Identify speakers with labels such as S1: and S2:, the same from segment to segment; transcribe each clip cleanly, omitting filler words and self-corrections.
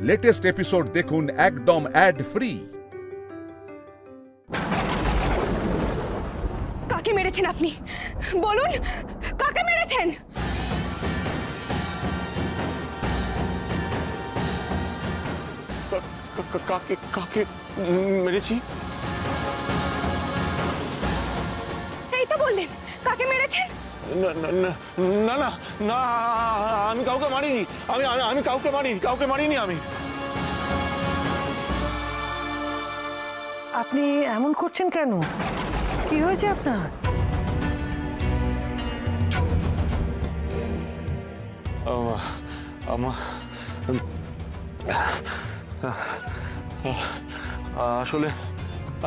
S1: Latest episode দেখুন একদম add free.
S2: কাকে মেরেছেন আপনি? বলুন, কাকে মেরেছেন?
S3: কাকে কাকে মেরেছি?
S2: এই তো বললেন, কাকে মেরেছেন?
S3: না না না না, আমি কাউকে মারিনি। আমি কাউকে মারিনি আমি।
S4: আপনি এমন করছেন কেন? কি হয়েছে আপনার?
S3: আসলে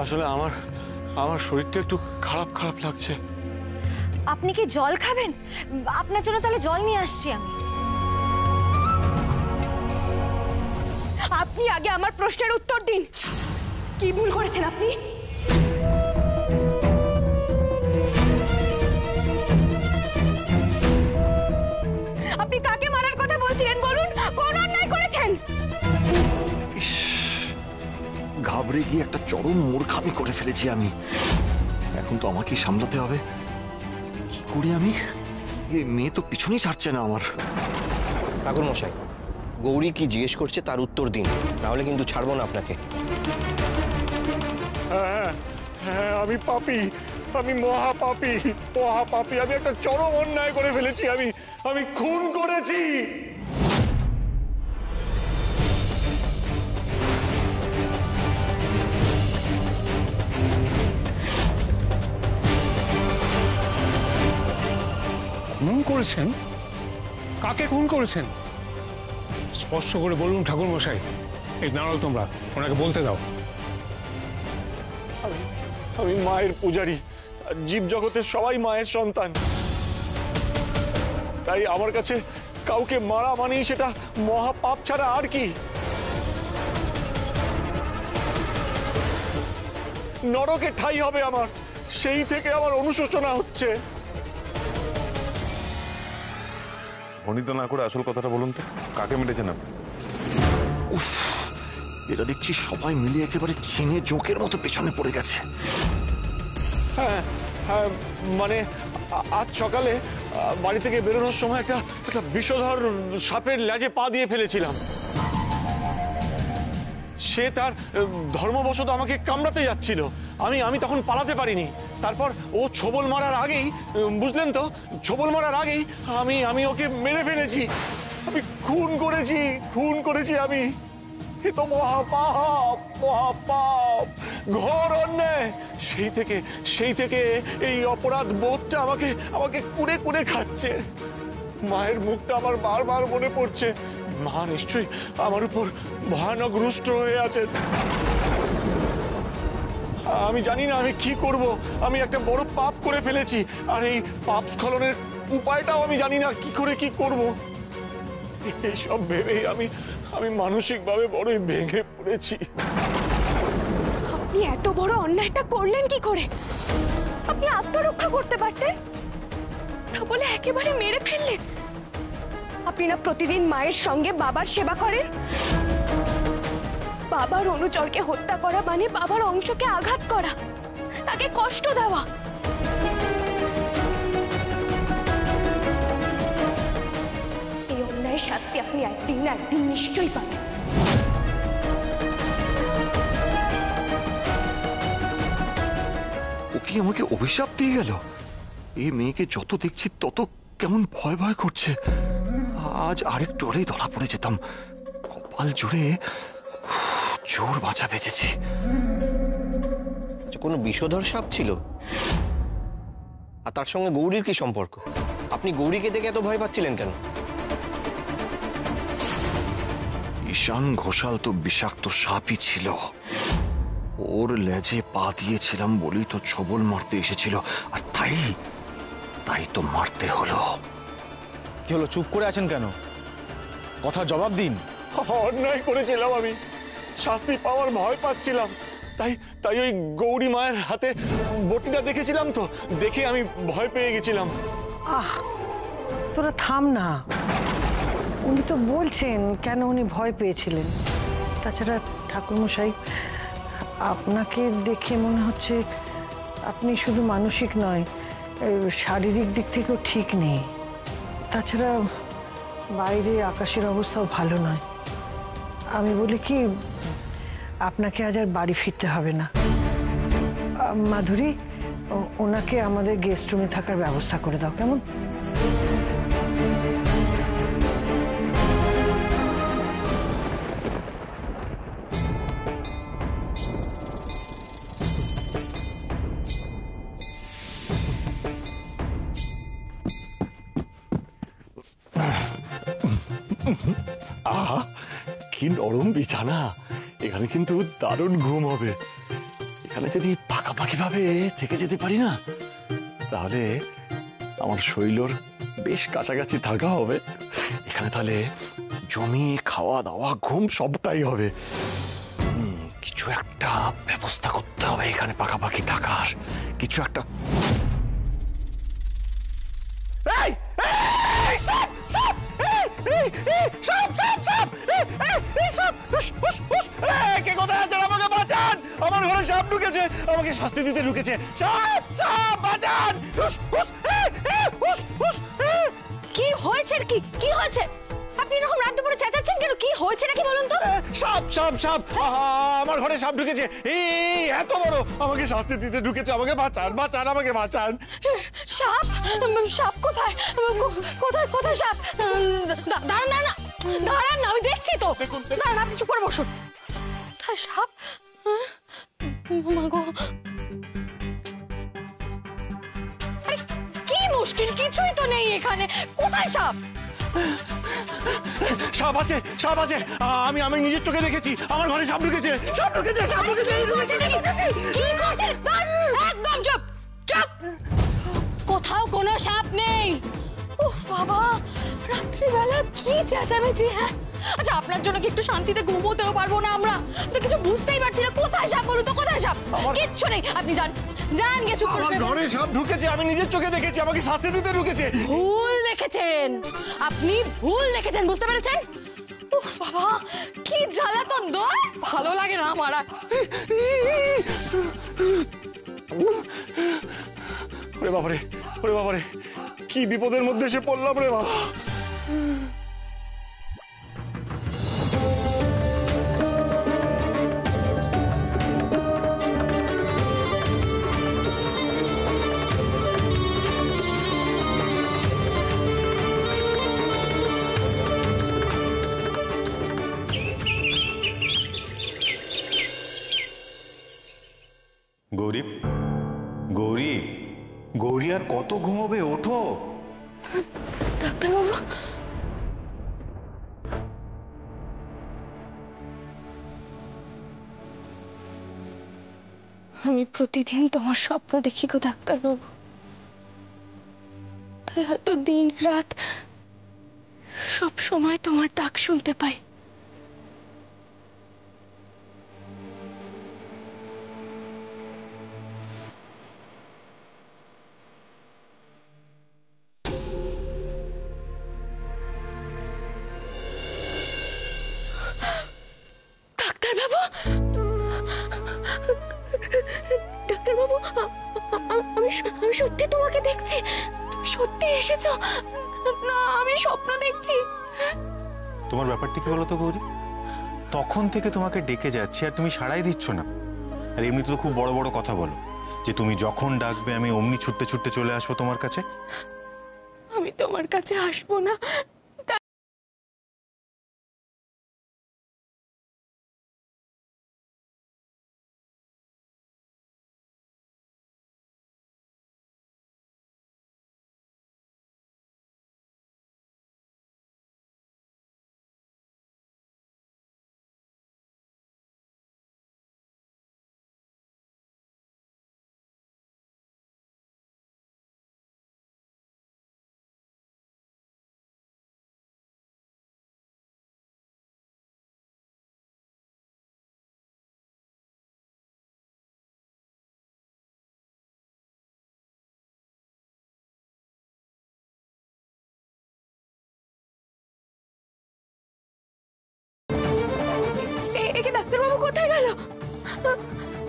S3: আসলে আমার শরীরটা একটু খারাপ লাগছে।
S5: আপনি কি জল খাবেন? আপনার জন্য তাহলে জল নিয়ে আসছি আমি।
S2: আপনি আগে আমার প্রশ্নের উত্তর দিন। কি ভুল করেছেন আপনি? আপনি কাকে মারার কথা বলছিলেন? বলুন, কোন অন্যায় করেছেন?
S3: ঘাবড়ে গিয়ে একটা চরম মূর্খামি করে ফেলেছি আমি। এখন তো আমাকেই সামলাতে হবে। কি করি আমি? এই মেয়ে তো পিছনেই ছাড়ছে না আমার।
S6: ঠাকুর মশাই, গৌরী কি জিজ্ঞেস করছে তার উত্তর দিন, নাহলে কিন্তু ছাড়বো না আপনাকে।
S3: হ্যাঁ হ্যাঁ, আমি পাপী, আমি মহাপাপী। আমি একটা চরম অন্যায় করে ফেলেছি। আমি খুন করেছি।
S7: খুন করেছেন? কাকে খুন করেছেন স্পষ্ট করে বলুন ঠাকুর মশাই। এই নাড়াও, তোমরা ওনাকে বলতে দাও।
S3: আমি মায়ের পূজারী। জীব জগতের সবাই মায়ের সন্তান। তাই আমার কাছে কাউকে মারা মানেই সেটা মহাপাপ ছাড়া আর কি। নরকে ঠাঁই হবে আমার। সেই থেকে আমার অনুশোচনা হচ্ছে।
S8: অনিতা না করে আসল কথাটা বলুন তো, কাকে মেরেছেন আপনি?
S3: উফ, এরা দেখছি সবাই মিলে একেবারে ছিনে জোঁকের মতো পেছনে পড়ে গেছে। হ্যাঁ হ্যাঁ, মানে আজ সকালে বাড়ি থেকে বেরোনোর সময় একটা বিষধর সাপের লেজে পা দিয়ে ফেলেছিলাম। সে তার ধর্মবশত আমাকে কামড়াতে যাচ্ছিল। আমি তখন পালাতে পারিনি। তারপর ও ছোবল মারার আগেই, বুঝলেন তো, ছোবল মারার আগেই আমি ওকে মেরে ফেলেছি। আমি খুন করেছি আমি। এ তো মহাপাপ, ঘোর অন্যায়। সেই থেকে এই অপরাধ বোধটা আমাকে কুড়ে খাচ্ছে। মায়ের মুখটা আমার বারবার মনে পড়ছে। মা নিশ্চয়ই আমার উপর ভয়ানক রুষ্ট হয়ে আছেন। আমি জানি না আমি কি করব। আমি একটা বড় পাপ করে ফেলেছি, আর এই পাপ স্খলনের উপায়টাও আমি জানি না কি করে কি করব। এইসব ভেবেই আমি মানসিকভাবে বড়ই ভেঙে পড়েছি।
S2: আপনি এত বড় অন্যায়টা করলেন কি করে? আপনি আত্মরক্ষা করতে পারতেন, তা বলে একেবারে মেরে ফেললেন। আপনি না প্রতিদিন মায়ের সঙ্গে বাবার সেবা করেন? বাবার অনুচরকে হত্যা করা মানে বাবার অংশকে আঘাত করা, তাকে কষ্ট দেওয়া। এই অন্যায়ের শাস্তি আপনি একদিন না একদিন নিশ্চয়ই পাবেন।
S3: ও কি আমাকে অভিশাপ দিয়ে গেল? এই মেয়েকে যত দেখছি তত কেমন ভয় করছে। আজ আরেকটু হলেই ধরা পড়ে যেতাম। কপাল জুড়ে জোর বাঁচা বেঁচেছি।
S6: কোনো বিষধর সাপ ছিল? আর তার সঙ্গে গৌরীর কি সম্পর্ক? আপনি গৌরীকে দেখে এত ভয় পাচ্ছিলেন কেন?
S3: ঈশান ঘোষাল তো বিষাক্ত সাপই ছিল। ওর লেজে পা দিয়েছিলাম বলেই তো ছোবল মারতে এসেছিল, আর তাই তো মারতে হলো।
S9: কি হলো, চুপ করে আছেন কেন? কথা জবাব দিন।
S3: অন্যায় করেছিলাম আমি, শাস্তি পাওয়ার ভয় পাচ্ছিলাম। তাই ওই গৌরী মায়ের হাতে বটিটা দেখেছিলাম, তো দেখে আমি ভয় পেয়ে গেছিলাম।
S4: তোরা থাম না। উনি তো বলছেন কেন উনি ভয় পেয়েছিলেন। তাছাড়া ঠাকুরমশাই, আপনাকে দেখে মনে হচ্ছে আপনি শুধু মানসিক নয়, শারীরিক দিক থেকেও ঠিক নেই। তাছাড়া বাইরে আকাশের অবস্থাও ভালো নয়। আমি বলি কি, আপনাকে আজ আর বাড়ি ফিরতে হবে না। মাধুরী, ওনাকে আমাদের গেস্ট রুমে থাকার ব্যবস্থা করে দাও, কেমন?
S3: আহা, কি নরম বিছানা! এখানে কিন্তু দারুণ ঘুম হবে। এখানে যদি পাকাপাকি ভাবে থেকে যেতে পারি না, তাহলে আমার শৈলর বেশ কাছাকাছি থাকা হবে। এখানে তাহলে জমিয়ে খাওয়া দাওয়া ঘুম সবটাই হবে। কিছু একটা ব্যবস্থা করতে হবে এখানে পাকাপাকি থাকার, কিছু একটা। এই! এই! সাপ! সাপ! এই! সাপ! সাপ! সাপ! এই সাপ! হুশ! হুশ! হুশ! কে কোথায় আছেন? আমাকে বাঁচান! আমার ঘরে সাপ ঢুকেছে, আমাকে শাস্তি দিতে ঢুকেছে। সাপ! সাপ! বাঁচান! হুশ! হুশ! হুশ! হুশ!
S2: কি হয়েছে? কি হয়েছে? আপনি এরকম রাত দুপুরে চেঁচাচ্ছেন কেন? কি হয়েছে নাকি বলুন তো?
S3: সাপ! সাপ! সাপ! আমার ঘরে সাপ ঢুকেছে। এই এত বড়, আমাকে শাস্তি দিতে ঢুকেছে। আমাকে বাঁচান! বাঁচান! আমাকে বাঁচান!
S2: সাপ? সাপ কোথায়? কোথায় কোথায় সাপ? দাঁড়ান দাঁড়ান দাঁড়ান, আমি দেখছি তো। দাঁড়ান, আপনি চুপ করে বসুন। কোথায় সাপ? মাগো, আরে কি মুশকিল, কিছুই তো নেই এখানে। কোথায় সাপ?
S3: সাপ আছে! সাপ আছে! আমি নিজের চোখে দেখেছি। আমার ঘরে সাপ ঢুকেছে! সাপ ঢুকেছে! সাপ ঢুকেছে!
S2: কি করছেন? একদম চুপ! চুপ! কোথাও কোনো সাপ নেই। উফ বাবা, রাত্রিবেলা কি চেঁচামেচি! হ্যাঁ, আচ্ছা, আপনার জন্য কি একটু শান্তিতে ঘুমোতেও পারবো না আমরা? তো কিছু বুঝতেই পারছি না। কোথায় সাপ বলুন তো, কোথায় সাপ? কিচ্ছু নেই, আপনি যান যান, গিয়ে চুপ করে
S3: আমার ঘরে সাপ ঢুকেছে, আমি নিজের চোখে দেখেছি। আমাকে শাস্তি দিতে ঢুকেছে।
S2: ভুল দেখেছেন আপনি, ভুল দেখেছেন, বুঝতে পেরেছেন? উফ বাবা, কি জ্বালাতন! দোয় ভালো লাগে না আমার আর।
S3: ওরে বাবারে, ওরে বাবারে, কি বিপদের মধ্যে এসে পড়লাম রে বাবা।
S10: গৌরী, গৌরী, গৌরী, আর কত ঘুমোবে? ওঠো।
S2: ডাক্তারবাবু, আমি প্রতিদিন তোমার স্বপ্ন দেখি গো ডাক্তারবাবু। তাই হয়তো দিন রাত সব সময় তোমার ডাক শুনতে পাই। ডাক্তারবাবু, ডাক্তারবাবু, আমি সত্যি তোমাকে দেখছি। তুমি সত্যি এসেছো? না, আমি স্বপ্ন দেখছি।
S10: তোমার ব্যাপারটা কি বলো তো গৌরী? তখন থেকে তোমাকে ডেকে যাচ্ছি আর তুমি সাড়াই দিচ্ছ না। আর এমনিতে তো খুব বড় বড় কথা বলো যে তুমি যখন ডাকবে আমি অমনি ছুটতে ছুটতে চলে আসবো তোমার কাছে।
S2: আমি তোমার কাছে আসবো না, ডাক্তারবাবু কোথায় গেল?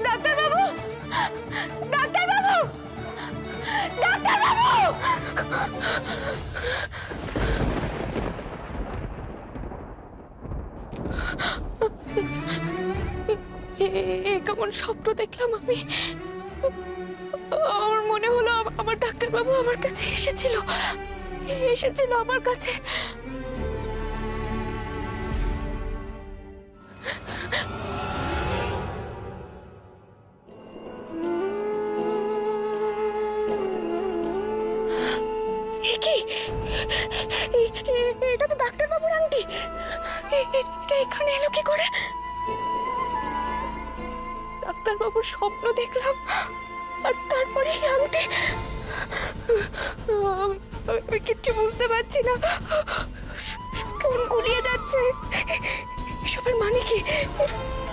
S2: ডাক্তারবাবু, ডাক্তারবাবু, ডাক্তারবাবু! কেমন স্বপ্ন দেখলাম আমি? আমার মনে হলো আমার ডাক্তারবাবু আমার কাছে এসেছিল আমার কাছে। এটা তো ডাক্তারবাবুর আংটি। এটা এখানে এলো কি করে? ডাক্তারবাবুর স্বপ্ন দেখলাম আর তারপরে আংটি। আমি কিচ্ছু বুঝতে পারছি না, কেমন গুলিয়ে যাচ্ছে। এসবের মানে কি?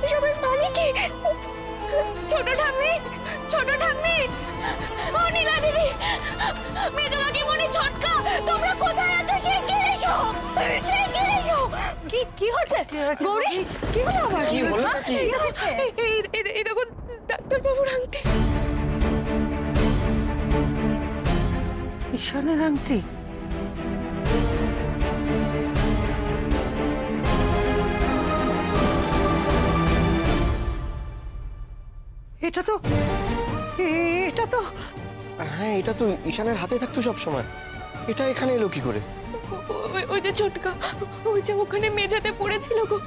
S2: এসবের মানে কি? ছোট ঠাম্মি, ছোট ঠাম্মি, ও নীলা দিদি, মেজো কাকিমণি, ছোটকা, তোমরা কোথায় আছো? শিগগির এসো, শিগগির এসো। কি হচ্ছে গৌরী? কি হলো আবার?
S6: কি হলো নাকি?
S2: কি হচ্ছে? এই দেখো ডাক্তারবাবুর আংটি।
S4: ঈশানের আংটি? এটা তো
S6: হ্যাঁ, এটা তো ঈশানের হাতে থাকতো সব সময়। এটা এখানে এলো কি করে?
S2: ওই যে ছোটকা, ওই যে ওখানে মেঝেতে পড়েছিল গো।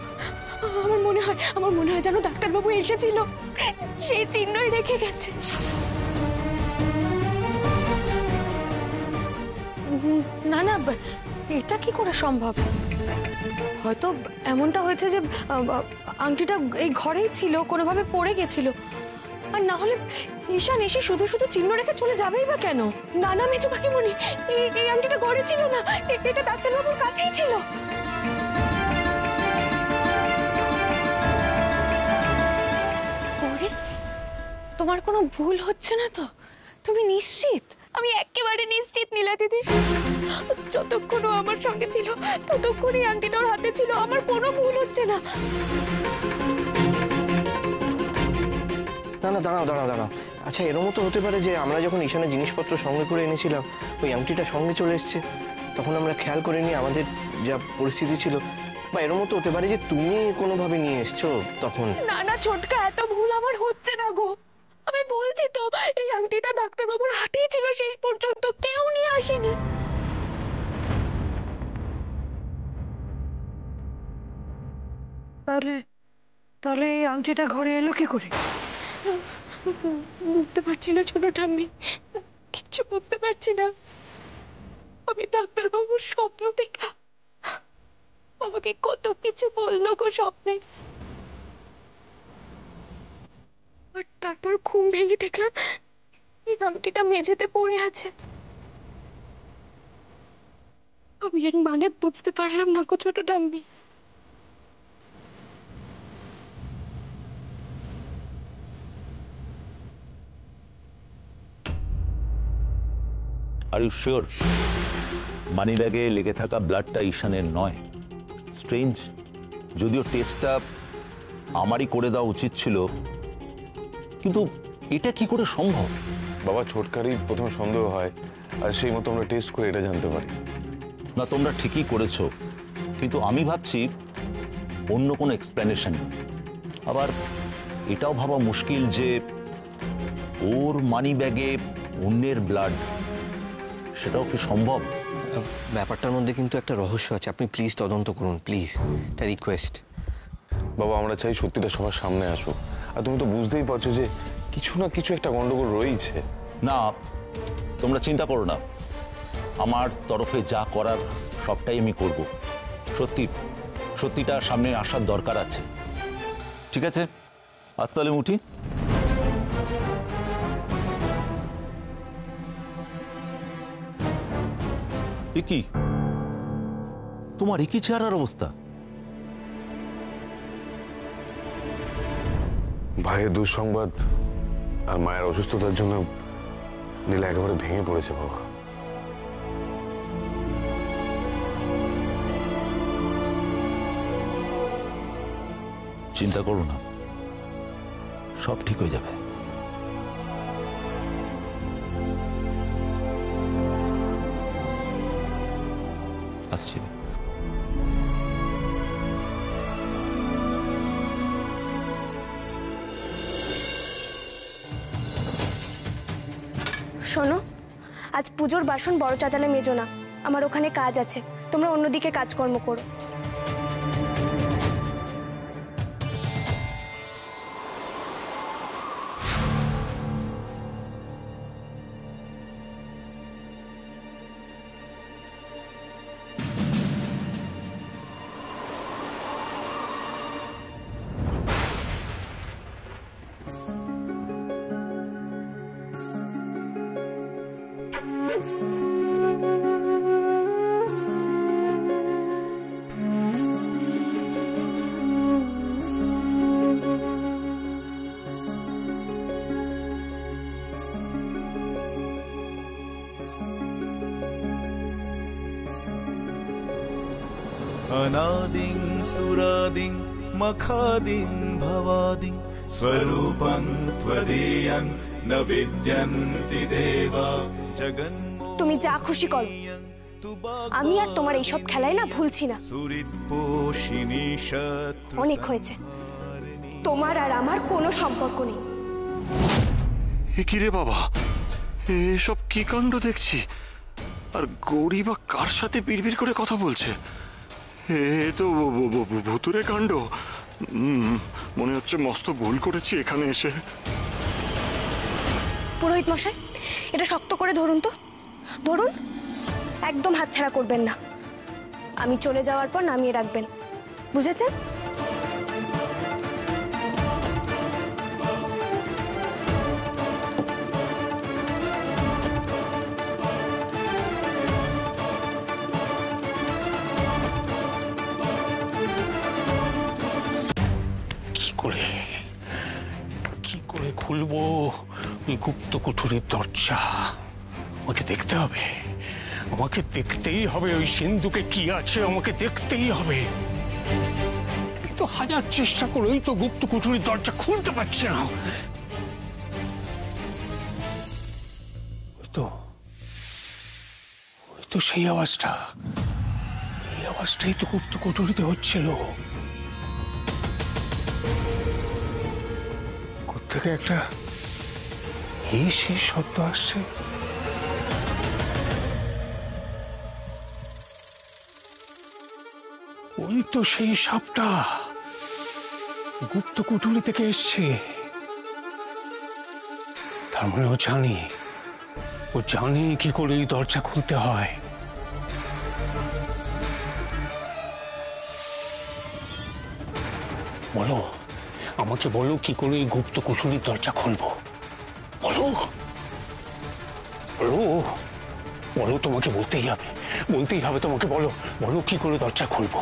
S2: আমার মনে হয় যেন ডাক্তারবাবু এসেছিল, সেই চিহ্নই রেখে গেছে। না না, এটা কি করে সম্ভব? হয়তো এমনটা হয়েছে যে আংটিটা এই ঘরেই ছিল, কোনোভাবে পড়ে গেছিল। আর না হলে ঈশান এসে শুধু শুধু চিহ্ন রেখে চলে যাবেই বা কেন? না না মেজো কাকিমণি, এই আংটিটা ঘরে ছিল না, এটা ডাক্তারবাবুর কাছেই ছিল।
S5: তোমার কোনো ভুল হচ্ছে না তো? তুমি নিশ্চিত?
S2: আমি একেবারে নিশ্চিত নীলা দিদি। যতক্ষণ ও আমার সঙ্গে ছিল ততক্ষণই আংটিটা ওর হাতে ছিল, আমার কোনো ভুল হচ্ছে না।
S6: না না, দাঁড়াও। আচ্ছা, এরকম তো হতে পারে যে আমরা যখন ঈশানের জিনিসপত্র সঙ্গে করে এনেছিলাম, ওই আংটিটা সঙ্গে চলে এসছে, তখন আমরা খেয়াল করিনি আমাদের যা পরিস্থিতি ছিল। বা এরকম তো হতে পারে যে তুমি কোনোভাবে নিয়ে এসছো তখন।
S2: না না ছোটকা, এত ভুল আমার হচ্ছে না গো। আমি বলছি তো, এই আংটিটা ডাক্তারবাবুর হাতেই ছিল শেষ পর্যন্ত, কেউ নিয়ে আসেনি।
S4: তাহলে এই আংটিটা ঘরে এলো কি করে?
S2: বুঝতে পারছি না ছোট ঠাম্মি, কিচ্ছু বুঝতে পারছি না। আমি ডাক্তারবাবুর স্বপ্ন দেখলাম, আমাকে কত কিছু বললো গো স্বপ্নে। আর তারপর ঘুম ভেঙে দেখলাম এই আংটিটা মেঝেতে পড়ে আছে। আমি এর মানে বুঝতে পারলাম না গো ছোট ঠাম্মি।
S11: আর ইউ শিওর মানি ব্যাগে লেগে থাকা ব্লাডটা ঈশানের নয়? স্ট্রেঞ্জ, যদিও টেস্টটা আমারই করে দেওয়া উচিত ছিল, কিন্তু এটা কি করে সম্ভব?
S8: বাবা, ছোটকারই প্রথমে সন্দেহ হয়, আর সেই মতো আমরা টেস্ট করে এটা জানতে পারি।
S11: না, তোমরা ঠিকই করেছো, কিন্তু আমি ভাবছি অন্য কোনো এক্সপ্লেনেশন। আবার এটাও ভাবা মুশকিল যে ওর মানি ব্যাগে অন্যের ব্লাড, সেটাও কি সম্ভব?
S6: ব্যাপারটার মধ্যে কিন্তু একটা রহস্য আছে। আপনি প্লিজ তদন্ত করুন, প্লিজ, এটা রিকোয়েস্ট।
S8: বাবা, আমরা চাই সত্যিটা সবার সামনে আসুক। আর তুমি তো বুঝতেই পারছো যে কিছু না কিছু একটা গন্ডগোল রয়েছে।
S11: না, তোমরা চিন্তা করো না, আমার তরফে যা করার সবটাই আমি করব। সত্যিটা সামনে আসার দরকার আছে। ঠিক আছে, আজ তাহলে উঠি। কি তোমার একই চেহারার অবস্থা?
S8: ভাইয়ের দুঃসংবাদ আর মায়ের অসুস্থতার জন্য নীলা একেবারে ভেঙে পড়েছে বাবা।
S11: চিন্তা করো না, সব ঠিক হয়ে যাবে। আসছি।
S2: শোনো, আজ পুজোর বাসন বড় চাতালে মেজো না, আমার ওখানে কাজ আছে, তোমরা অন্যদিকে কাজকর্ম করো।
S12: अनादिं सुरादिं मखादिं भवादिं स्वरूपं त्वदीयं न विद्यन्ति देवा जगन्मो।
S2: তুমি যা খুশি করো, আমি আর তোমার এইসব খেলায় না ভুলছি না। অনেক হয়েছে, তোমার আর আমার কোনো সম্পর্ক নেই।
S3: এ কি রে বাবা, এসব কি কাণ্ড দেখছি? আর গৌরী বা কার সাথে বিড়বিড় করে কথা বলছে? এ তো ভুতুরে কাণ্ড। মনে হচ্ছে মস্ত ভুল করেছি এখানে এসে।
S2: পুরোহিত মশাই, এটা শক্ত করে ধরুন তো, ধরুন, একদম হাতছাড়া করবেন না। আমি চলে যাওয়ার পর নামিয়ে রাখবেন, বুঝেছেন?
S7: কি করে খুলবো ওই গুপ্ত কুঠুরির দরজা? আমাকে দেখতে হবে, আমাকে দেখতেই হবে। ওই সিন্ধুকে কি আছে আমাকে দেখতেই হবে। তো হাজার চেষ্টা করে ওই তো গুপ্ত কুঠুরির দরজা খুলতে পারছে না। ওই তো সেই আওয়াজটা, এই আওয়াজটাই তো গুপ্ত কুঠুরিতে হচ্ছিল। থেকে একটা হিসের শব্দ আসছে। ওই তো সেই সাপটা গুপ্ত কুঠুরি থেকে এসছে। তার মানে ও জানে কি করে এই দরজা খুলতে হয়। বলো, আমাকে বলো কি করে এই গুপ্ত কুঠুরির দরজা খুলবো? বলো বলো বলো, তোমাকে বলতেই হবে তোমাকে। বলো বলো কি করে দরজা খুলবো?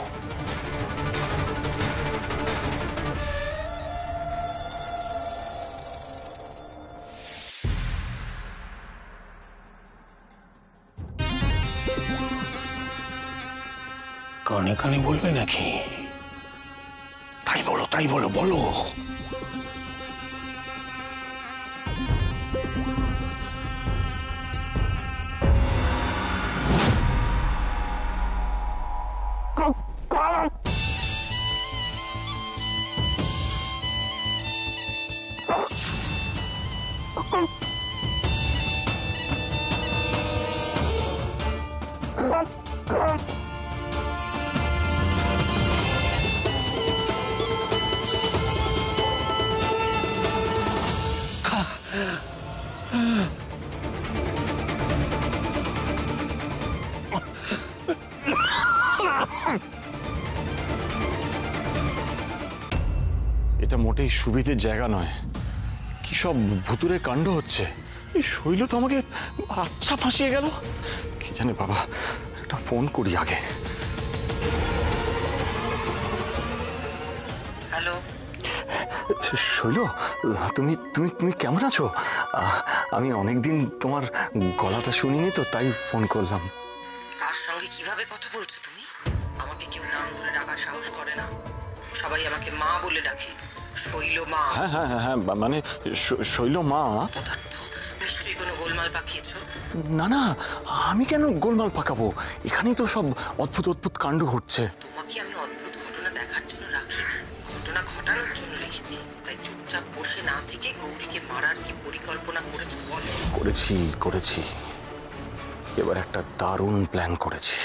S7: কানে কানে বলবে নাকি? তাই বলো বলো।
S3: এটা মোটেই সুবিধের জায়গা নয়। কি সব ভুতুরে কাণ্ড হচ্ছে। এই শৈল তো আমাকে আচ্ছা ফাঁসিয়ে গেল। কি জানে বাবা, একটা ফোন করি আগে।
S6: হ্যালো
S3: শৈল, তুমি তুমি তুমি কেমন আছো? আমি অনেকদিন তোমার গলাটা শুনিনি তো, তাই ফোন করলাম।
S6: কার সঙ্গে কিভাবে কথা বলছো তুমি? আমাকে কেউ নাম ধরে ডাকার সাহস করে না, সবাই আমাকে মা বলে ডাকে।
S13: শৈল মা।
S3: হ্যাঁ হ্যাঁ হ্যাঁ হ্যাঁ, মানে শৈল মা।
S13: পদার্থ নিশ্চয়ই কোনো গোলমাল পাকিয়েছো।
S3: না না, আমি কেন গোলমাল পাকাবো? এখানেই তো সব অদ্ভুত অদ্ভুত কাণ্ড ঘটছে।
S13: তোমাকে আমি অদ্ভুত ঘটনা দেখার জন্য রাখিনি, ঘটনা ঘটানোর জন্য রেখেছি। তাই চুপচাপ বসে না থেকে গৌরীকে মারার কি পরিকল্পনা করেছো বলো।
S3: করেছি করেছি, এবার একটা দারুণ প্ল্যান করেছি।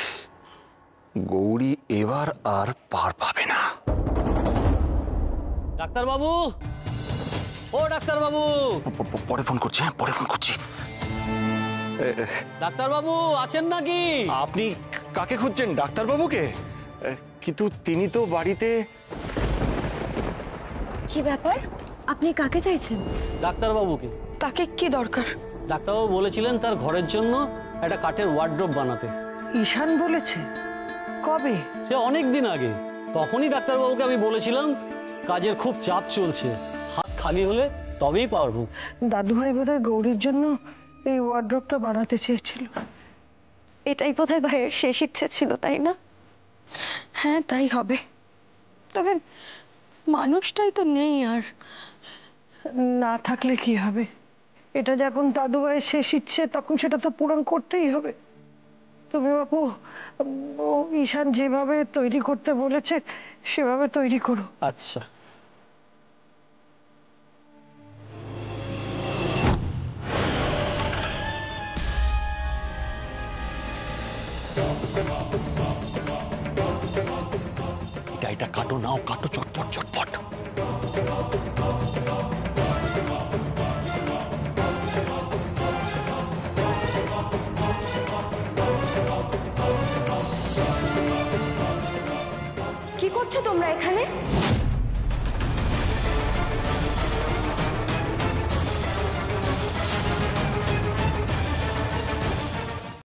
S3: গৌরী এবার আর পার পাবে না।
S14: ডাক্তারবাবু, ও ডাক্তারবাবু।
S3: পরে ফোন করছি, হ্যাঁ পরে ফোন করছি।
S14: ডাক্তারবাবু আছেন নাকি?
S3: আপনি কাকে খুঁজছেন? ডাক্তারবাবুকে? কিন্তু তিনি তো বাড়িতে।
S2: কি ব্যাপার, আপনি কাকে চাইছেন?
S14: ডাক্তারবাবুকে।
S2: তাকে কি দরকার?
S14: ডাক্তারবাবু বলেছিলেন তার ঘরের জন্য একটা কাঠের ওয়ার্ড্রোব বানাতে।
S4: ঈশান বলেছে? কবে?
S14: সে অনেক দিন আগে। তখনই ডাক্তারবাবুকে আমি বলেছিলাম কাজের খুব চাপ চলছে, হাত খালি হলে তবেই পারবো।
S4: দাদুভাই বোধহয় গৌরীর জন্য এই ওয়ার্ড্রোবটা বানাতে চেয়েছিল।
S2: এটাই বোধহয় ভাইয়ের শেষ ইচ্ছে ছিল, তাই না?
S4: হ্যাঁ তাই হবে।
S2: তবে মানুষটাই তো নেই আর।
S4: না থাকলে কি হবে? এটা যখন দাদুভাইয়ের শেষ ইচ্ছে, তখন সেটা তো পূরণ করতেই হবে। তুমি বাপু, ঈশান যেভাবে তৈরি করতে বলেছে সেভাবে তৈরি করো।
S14: আচ্ছা।
S3: এটা কাটো, নাও কাটো, চটপট চটপট।
S2: কি করছো তোমরা এখানে?